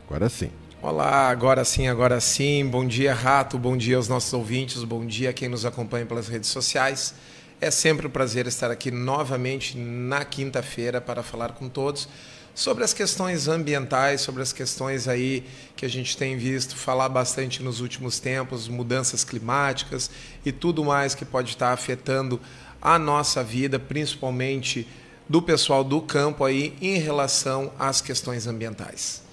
Agora sim. Olá, agora sim, agora sim. Bom dia, Rato. Bom dia aos nossos ouvintes. Bom dia a quem nos acompanha pelas redes sociais. É sempre um prazer estar aqui novamente na quinta-feira para falar com todos sobre as questões ambientais, sobre as questões aí que a gente tem visto falar bastante nos últimos tempos, mudanças climáticas e tudo mais que pode estar afetando a nossa vida, principalmente do pessoal do campo aí em relação às questões ambientais.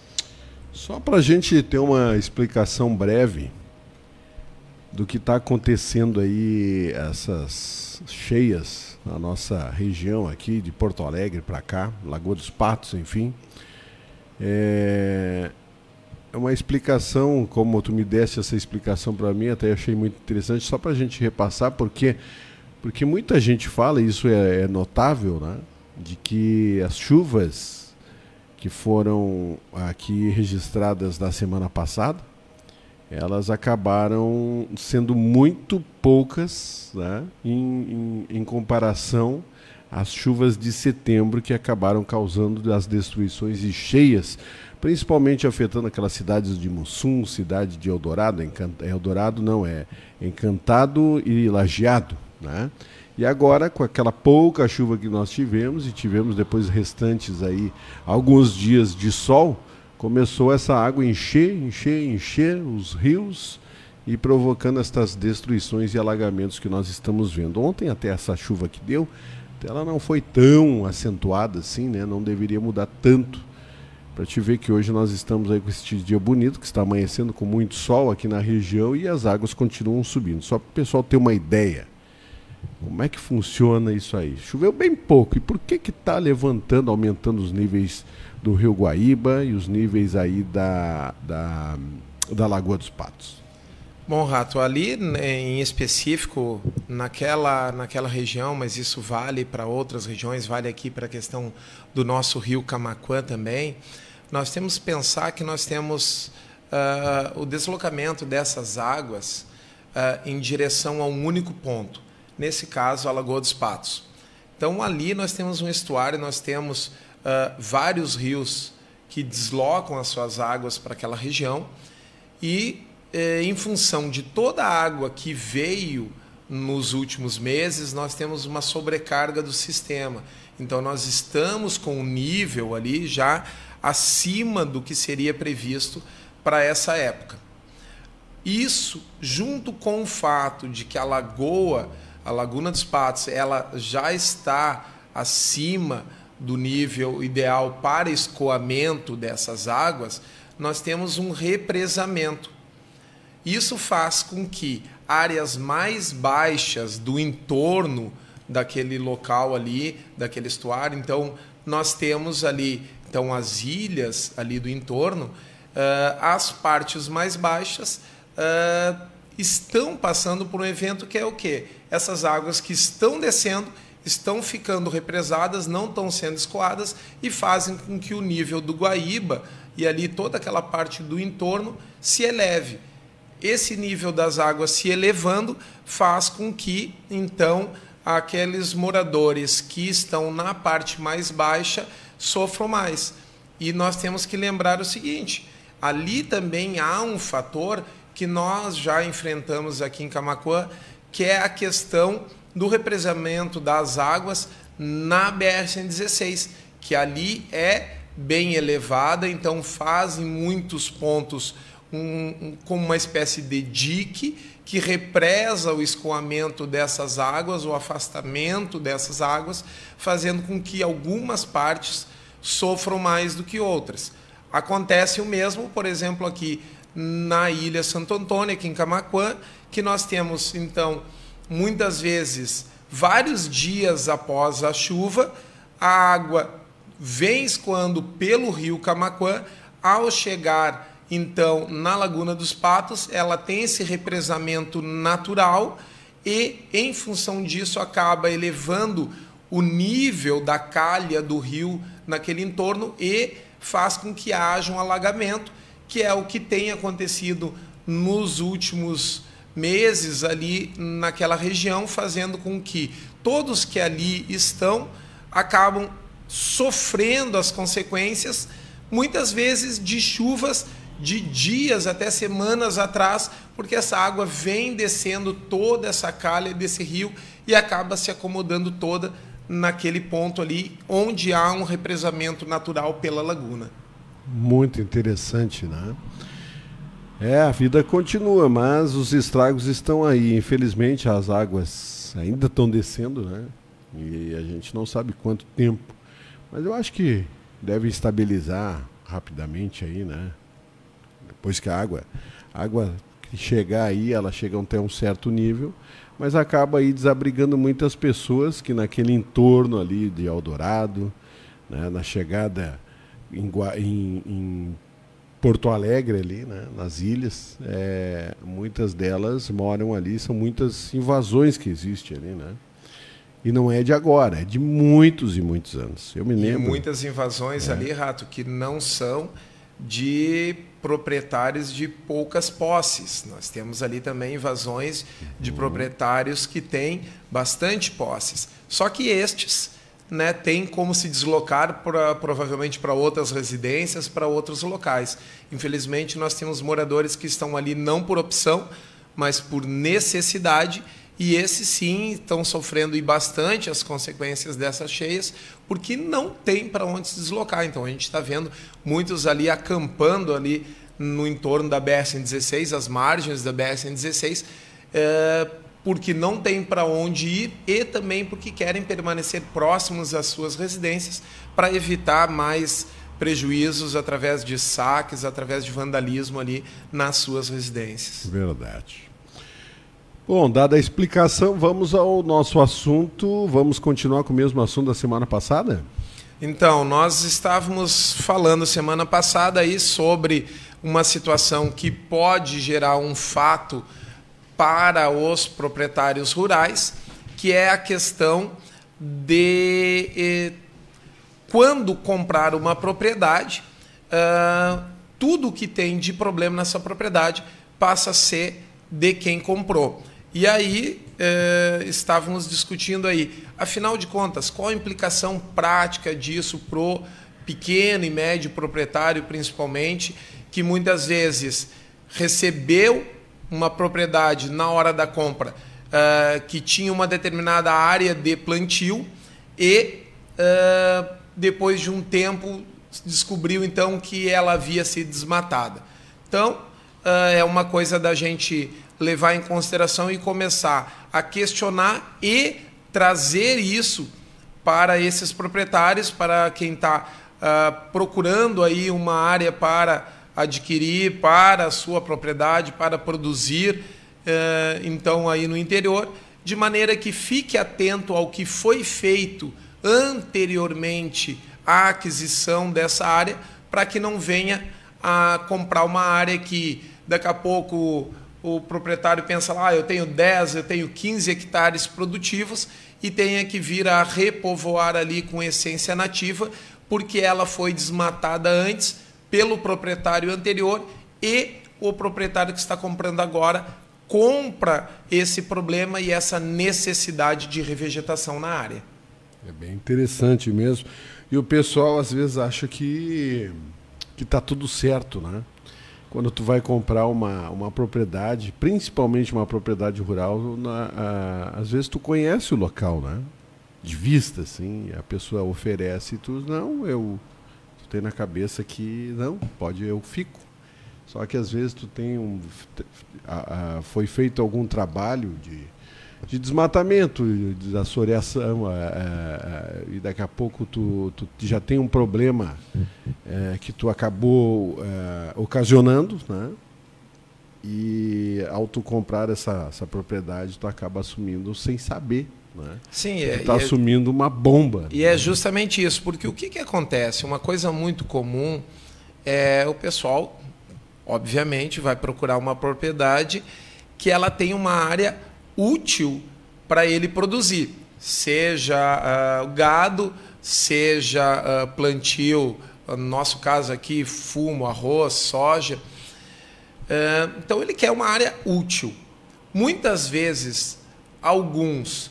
Só para a gente ter uma explicação breve do que está acontecendo aí, essas cheias na nossa região aqui, de Porto Alegre para cá, Lagoa dos Patos, enfim. É uma explicação, como tu me desse essa explicação para mim, até achei muito interessante, só para a gente repassar, porque muita gente fala, e isso é notável, né, de que as chuvas que foram aqui registradas na semana passada, elas acabaram sendo muito poucas, né, em comparação às chuvas de setembro, que acabaram causando as destruições e cheias, principalmente afetando aquelas cidades de Mussum, cidade de Eldorado, Eldorado não, é Encantado e Lajeado, né? E agora, com aquela pouca chuva que nós tivemos, e tivemos depois restantes aí, alguns dias de sol, começou essa água a encher os rios e provocando estas destruições e alagamentos que nós estamos vendo. Ontem até essa chuva que deu, ela não foi tão acentuada assim, né? Não deveria mudar tanto. Para te ver que hoje nós estamos aí com esse dia bonito, que está amanhecendo com muito sol aqui na região e as águas continuam subindo. Só para o pessoal ter uma ideia. Como é que funciona isso aí? Choveu bem pouco. E por que está levantando, aumentando os níveis do Rio Guaíba e os níveis aí da Lagoa dos Patos? Bom, Rato, ali em específico, naquela região, mas isso vale para outras regiões, vale aqui para a questão do nosso rio Camaquã também, nós temos que pensar que nós temos o deslocamento dessas águas em direção a um único ponto. Nesse caso, a Lagoa dos Patos. Então, ali nós temos um estuário, nós temos vários rios que deslocam as suas águas para aquela região e, em função de toda a água que veio nos últimos meses, nós temos uma sobrecarga do sistema. Então, nós estamos com um nível ali já acima do que seria previsto para essa época. Isso, junto com o fato de que a Laguna dos Patos, ela já está acima do nível ideal para escoamento dessas águas, nós temos um represamento. Isso faz com que áreas mais baixas do entorno daquele local ali, daquele estuário, então nós temos ali as ilhas ali do entorno, as partes mais baixas estão passando por um evento que é o quê? Essas águas que estão descendo, estão ficando represadas, não estão sendo escoadas e fazem com que o nível do Guaíba e ali toda aquela parte do entorno se eleve. Esse nível das águas se elevando faz com que, então, aqueles moradores que estão na parte mais baixa sofram mais. E nós temos que lembrar o seguinte, ali também há um fator que nós já enfrentamos aqui em Camaquã, que é a questão do represamento das águas na BR-116, que ali é bem elevada, então faz em muitos pontos como uma espécie de dique que represa o escoamento dessas águas, o afastamento dessas águas, fazendo com que algumas partes sofram mais do que outras. Acontece o mesmo, por exemplo, aqui na Ilha Santo Antônio, aqui em Camaquã, que nós temos, então, muitas vezes, vários dias após a chuva, a água vem escoando pelo rio Camaquã, ao chegar, então, na Laguna dos Patos, ela tem esse represamento natural e, em função disso, acaba elevando o nível da calha do rio naquele entorno e faz com que haja um alagamento, que é o que tem acontecido nos últimos meses ali naquela região, fazendo com que todos que ali estão acabam sofrendo as consequências muitas vezes de chuvas de dias até semanas atrás, porque essa água vem descendo toda essa calha desse rio e acaba se acomodando toda naquele ponto ali onde há um represamento natural pela laguna. Muito interessante, né? A vida continua, mas os estragos estão aí. Infelizmente, as águas ainda estão descendo, né? E a gente não sabe quanto tempo. Mas eu acho que deve estabilizar rapidamente aí, né? Depois que a água que chegar aí, ela chega até um certo nível, mas acaba aí desabrigando muitas pessoas que naquele entorno ali de Eldorado, né, na chegada em Porto Alegre ali, né, nas ilhas, muitas delas moram ali, são muitas invasões que existem ali, né? E não é de agora, é de muitos e muitos anos. Eu me lembro. E muitas invasões ali, Rato, que não são de proprietários de poucas posses. Nós temos ali também invasões de proprietários que têm bastante posses. Só que estes, né, têm como se deslocar provavelmente para outras residências, para outros locais. Infelizmente, nós temos moradores que estão ali não por opção, mas por necessidade, e esses sim estão sofrendo e bastante as consequências dessas cheias, porque não tem para onde se deslocar. Então a gente está vendo muitos ali acampando ali no entorno da BR-116, as margens da BR-116, porque não tem para onde ir e também porque querem permanecer próximos às suas residências para evitar mais prejuízos através de saques, através de vandalismo ali nas suas residências. Verdade. Bom, dada a explicação, vamos ao nosso assunto. Vamos continuar com o mesmo assunto da semana passada? Então, nós estávamos falando semana passada aí sobre uma situação que pode gerar um fato para os proprietários rurais, que é a questão de quando comprar uma propriedade, tudo que tem de problema nessa propriedade passa a ser de quem comprou. E aí estávamos discutindo aí, afinal de contas, qual a implicação prática disso para o pequeno e médio proprietário, principalmente, que muitas vezes recebeu uma propriedade na hora da compra que tinha uma determinada área de plantio e depois de um tempo descobriu então que ela havia sido desmatada. Então, é uma coisa da gente levar em consideração e começar a questionar e trazer isso para esses proprietários, para quem está procurando aí uma área para adquirir para a sua propriedade, para produzir, então aí no interior, de maneira que fique atento ao que foi feito anteriormente à aquisição dessa área, para que não venha a comprar uma área que daqui a pouco o proprietário pensa lá, eu tenho 10, eu tenho 15 hectares produtivos e tenha que vir a repovoar ali com essência nativa, porque ela foi desmatada antes pelo proprietário anterior e o proprietário que está comprando agora compra esse problema e essa necessidade de revegetação na área. É bem interessante mesmo. E o pessoal às vezes acha que está tudo certo, né? Quando tu vai comprar uma propriedade, principalmente uma propriedade rural, às vezes tu conhece o local, né? De vista, assim, a pessoa oferece e tu, tu tem na cabeça que, não, pode, eu fico. Só que às vezes tu tem foi feito algum trabalho de desmatamento, de assoreação, e daqui a pouco tu já tem um problema que tu acabou ocasionando, né? E ao tu comprar essa propriedade, tu acaba assumindo sem saber, né? Sim, tu está assumindo uma bomba. E é justamente isso, porque o que acontece? Uma coisa muito comum é o pessoal, obviamente, vai procurar uma propriedade que ela tem uma área útil para ele produzir, seja gado, seja plantio, no nosso caso aqui, fumo, arroz, soja. Então ele quer uma área útil. Muitas vezes, alguns,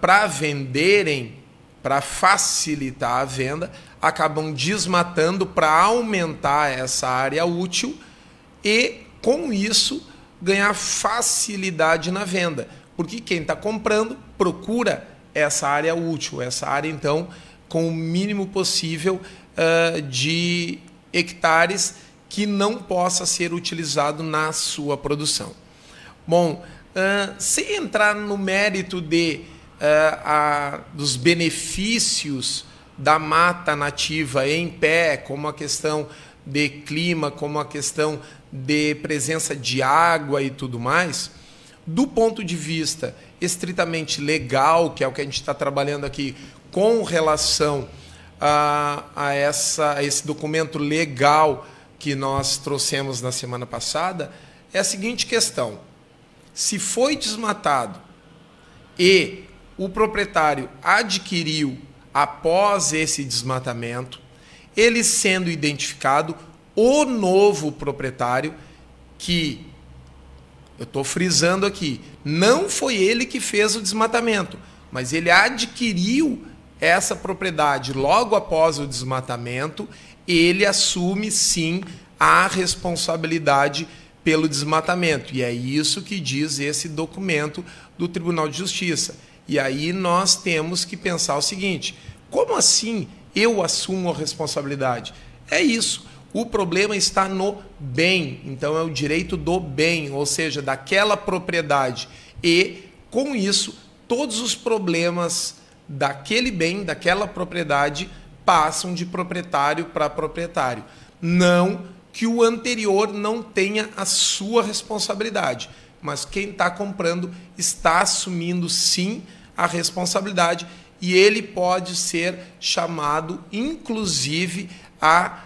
para venderem, para facilitar a venda, acabam desmatando para aumentar essa área útil e, com isso, ganhar facilidade na venda. Porque quem está comprando procura essa área útil, essa área, então, com o mínimo possível de hectares que não possa ser utilizado na sua produção. Bom, sem entrar no mérito dos benefícios da mata nativa em pé, como a questão de clima, como a questão de presença de água e tudo mais, do ponto de vista estritamente legal, que é o que a gente está trabalhando aqui com relação a esse documento legal que nós trouxemos na semana passada, é a seguinte questão: se foi desmatado e o proprietário adquiriu após esse desmatamento, ele sendo identificado, o novo proprietário, que, eu estou frisando aqui, não foi ele que fez o desmatamento, mas ele adquiriu essa propriedade logo após o desmatamento, ele assume sim a responsabilidade pelo desmatamento. E é isso que diz esse documento do Tribunal de Justiça. E aí nós temos que pensar o seguinte: como assim eu assumo a responsabilidade? É isso. O problema está no bem. Então é o direito do bem, ou seja, daquela propriedade. E, com isso, todos os problemas daquele bem, daquela propriedade, passam de proprietário para proprietário. Não que o anterior não tenha a sua responsabilidade, mas quem está comprando está assumindo sim a responsabilidade e ele pode ser chamado, inclusive, a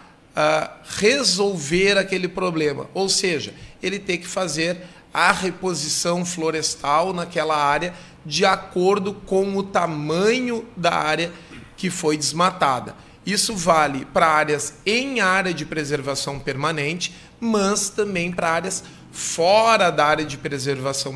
resolver aquele problema. Ou seja, ele tem que fazer a reposição florestal naquela área de acordo com o tamanho da área que foi desmatada. Isso vale para áreas em área de preservação permanente, mas também para áreas fora da área de preservação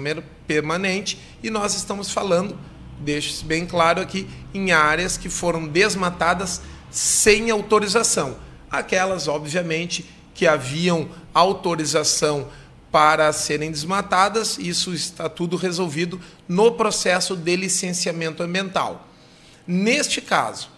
permanente. E nós estamos falando, deixo bem claro aqui, em áreas que foram desmatadas sem autorização. Aquelas, obviamente, que haviam autorização para serem desmatadas, isso está tudo resolvido no processo de licenciamento ambiental. Neste caso,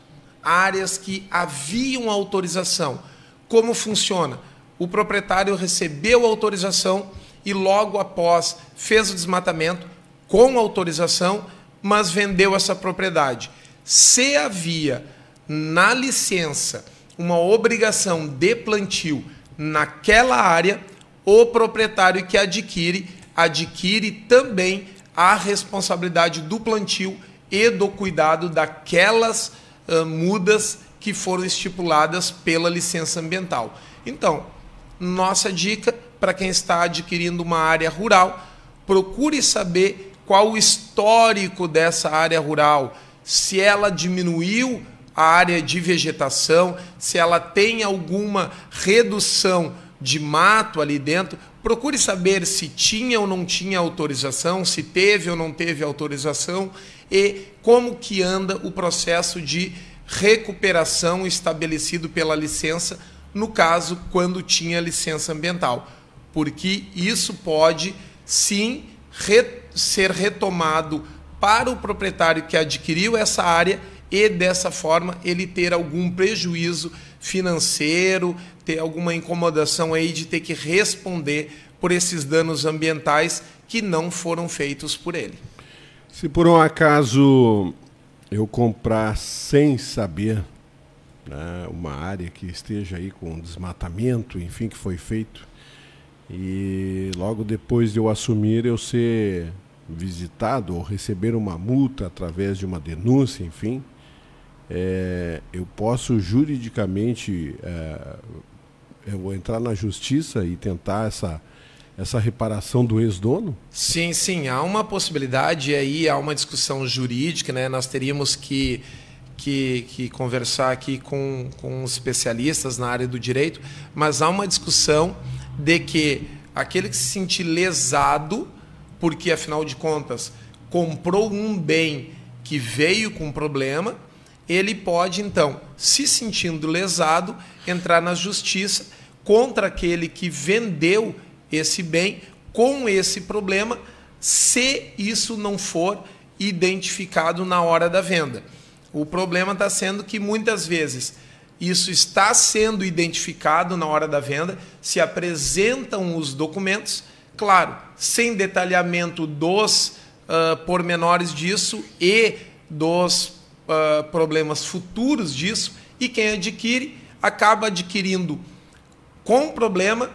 áreas que haviam autorização, como funciona? O proprietário recebeu a autorização e logo após fez o desmatamento com autorização, mas vendeu essa propriedade. Se havia na licença uma obrigação de plantio naquela área, o proprietário que adquire também a responsabilidade do plantio e do cuidado daquelas mudas que foram estipuladas pela licença ambiental. Então, nossa dica para quem está adquirindo uma área rural, procure saber qual o histórico dessa área rural, se ela diminuiu a área de vegetação, se ela tem alguma redução de mato ali dentro. Procure saber se tinha ou não tinha autorização, se teve ou não teve autorização e como que anda o processo de recuperação estabelecido pela licença, no caso, quando tinha licença ambiental. Porque isso pode, sim, ser retomado para o proprietário que adquiriu essa área e, dessa forma, ele ter algum prejuízo financeiro, ter alguma incomodação aí de ter que responder por esses danos ambientais que não foram feitos por ele. Se por um acaso eu comprar sem saber, né, uma área que esteja aí com desmatamento, enfim, que foi feito, e logo depois de eu assumir eu ser visitado ou receber uma multa através de uma denúncia, enfim, eu posso juridicamente eu vou entrar na justiça e tentar essa reparação do ex-dono? Sim, sim, há uma possibilidade aí, há uma discussão jurídica, né? Nós teríamos que conversar aqui com os especialistas na área do direito, mas há uma discussão de que aquele que se sentir lesado, porque afinal de contas comprou um bem que veio com problema, ele pode, então, se sentindo lesado, entrar na justiça contra aquele que vendeu esse bem com esse problema, se isso não for identificado na hora da venda. O problema está sendo que muitas vezes isso está sendo identificado na hora da venda, se apresentam os documentos, claro, sem detalhamento dos pormenores disso e dos problemas futuros disso, e quem adquire acaba adquirindo com problema,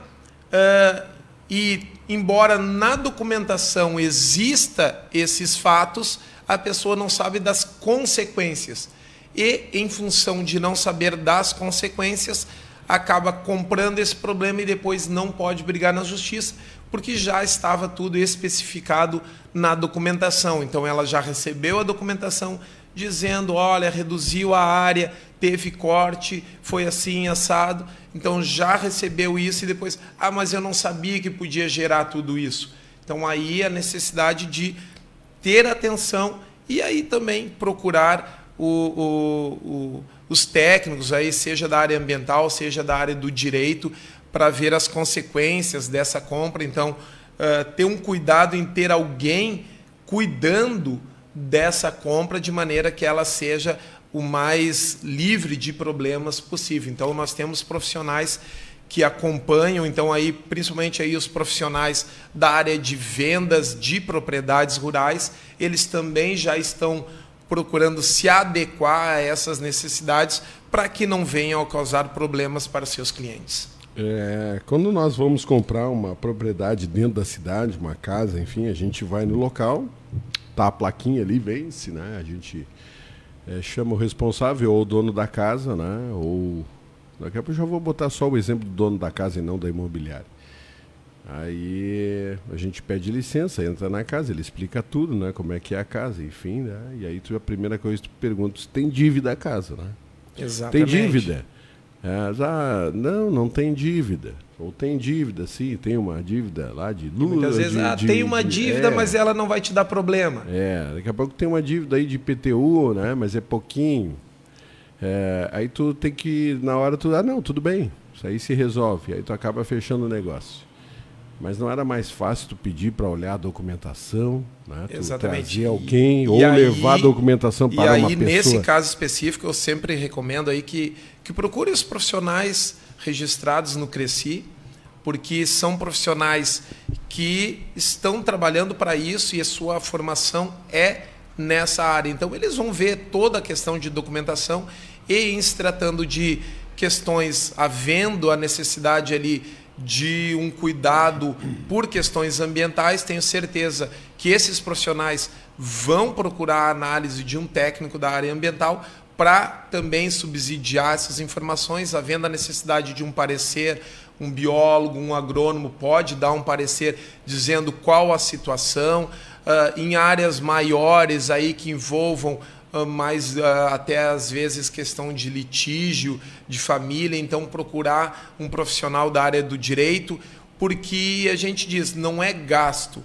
e embora na documentação exista esses fatos, a pessoa não sabe das consequências. E, em função de não saber das consequências, acaba comprando esse problema e depois não pode brigar na justiça, porque já estava tudo especificado na documentação. Então, ela já recebeu a documentação dizendo, olha, reduziu a área, teve corte, foi assim, assado. Então, já recebeu isso e depois, mas eu não sabia que podia gerar tudo isso. Então, aí a necessidade de ter atenção e aí também procurar os técnicos, aí, seja da área ambiental, seja da área do direito, para ver as consequências dessa compra. Então, ter um cuidado em ter alguém cuidando dessa compra de maneira que ela seja o mais livre de problemas possível. Então, nós temos profissionais que acompanham, então aí principalmente aí os profissionais da área de vendas de propriedades rurais, eles também já estão procurando se adequar a essas necessidades para que não venham a causar problemas para seus clientes. Quando nós vamos comprar uma propriedade dentro da cidade, uma casa, enfim, a gente vai no local, tá a plaquinha ali, vence, né? A gente chama o responsável ou o dono da casa, né? Ou daqui a pouco eu já vou botar só o exemplo do dono da casa e não da imobiliária. Aí a gente pede licença, entra na casa, ele explica tudo, né? Como é que é a casa, enfim, né? E aí a primeira coisa que tu pergunta, se tem dívida a casa, né? Exatamente. Tem dívida? Não tem dívida. Ou tem dívida, sim, tem uma dívida lá de luz. Muitas vezes tem uma dívida, mas ela não vai te dar problema. Daqui a pouco tem uma dívida aí de IPTU, né? Mas é pouquinho. Aí tu tem que, na hora não, tudo bem, isso aí se resolve. Aí tu acaba fechando o negócio. Mas não era mais fácil tu pedir para olhar a documentação, né? Exatamente. Trazer alguém ou levar a documentação para uma pessoa. E aí, nesse caso específico, eu sempre recomendo aí que procure os profissionais registrados no Cresci, porque são profissionais que estão trabalhando para isso e a sua formação é nessa área. Então, eles vão ver toda a questão de documentação e, em se tratando de questões, havendo a necessidade ali de um cuidado por questões ambientais, tenho certeza que esses profissionais vão procurar a análise de um técnico da área ambiental para também subsidiar essas informações, havendo a necessidade de um parecer, um biólogo, um agrônomo pode dar um parecer dizendo qual a situação, em áreas maiores aí que envolvam mais até às vezes questão de litígio, de família, então procurar um profissional da área do direito, porque a gente diz, não é gasto,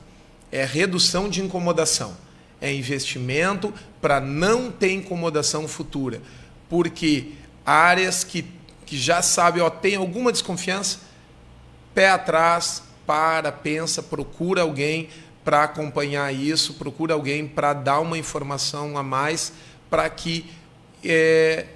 é redução de incomodação, é investimento para não ter incomodação futura, porque áreas que já sabe, tem alguma desconfiança, pé atrás, pensa, procura alguém para acompanhar isso, procura alguém para dar uma informação a mais para que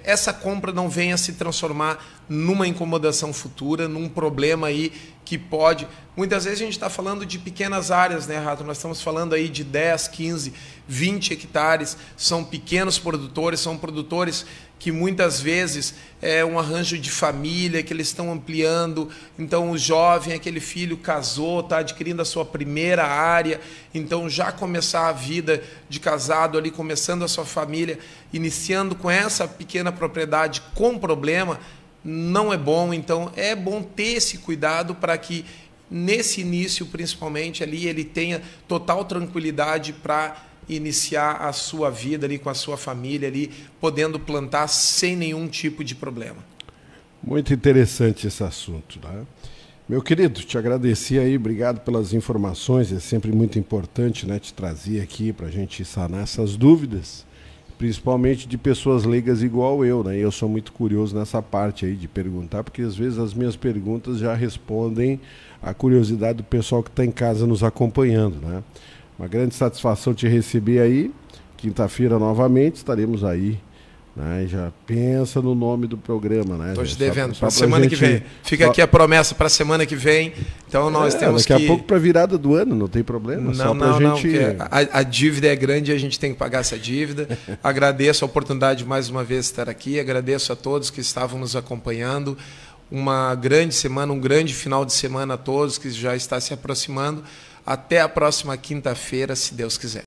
essa compra não venha se transformar numa incomodação futura, num problema aí que pode... Muitas vezes a gente está falando de pequenas áreas, né, Rato? Nós estamos falando aí de 10, 15, 20 hectares, são pequenos produtores, são produtores que muitas vezes é um arranjo de família, que eles estão ampliando, então o jovem, aquele filho casou, está adquirindo a sua primeira área, então já começar a vida de casado ali, começando a sua família, iniciando com essa pequena propriedade com problema, não é bom, então é bom ter esse cuidado para que nesse início, principalmente ali, ele tenha total tranquilidade para iniciar a sua vida ali com a sua família ali, podendo plantar sem nenhum tipo de problema. Muito interessante esse assunto, né? Meu querido, te agradeci aí, obrigado pelas informações, é sempre muito importante, né, te trazer aqui para a gente sanar essas dúvidas. principalmente de pessoas leigas igual eu, né? E eu sou muito curioso nessa parte aí de perguntar, porque às vezes as minhas perguntas já respondem à curiosidade do pessoal que está em casa nos acompanhando, né? Uma grande satisfação te receber aí. Quinta-feira novamente estaremos aí, né? Já pensa no nome do programa, né? Estou te devendo para a semana que vem. Fica aqui a promessa para a semana que vem. Então nós temos daqui a pouco para a virada do ano, não tem problema. Não, a dívida é grande e a gente tem que pagar essa dívida. Agradeço a oportunidade de mais uma vez estar aqui. Agradeço a todos que estavam nos acompanhando. Uma grande semana, um grande final de semana a todos que já está se aproximando. Até a próxima quinta-feira, se Deus quiser.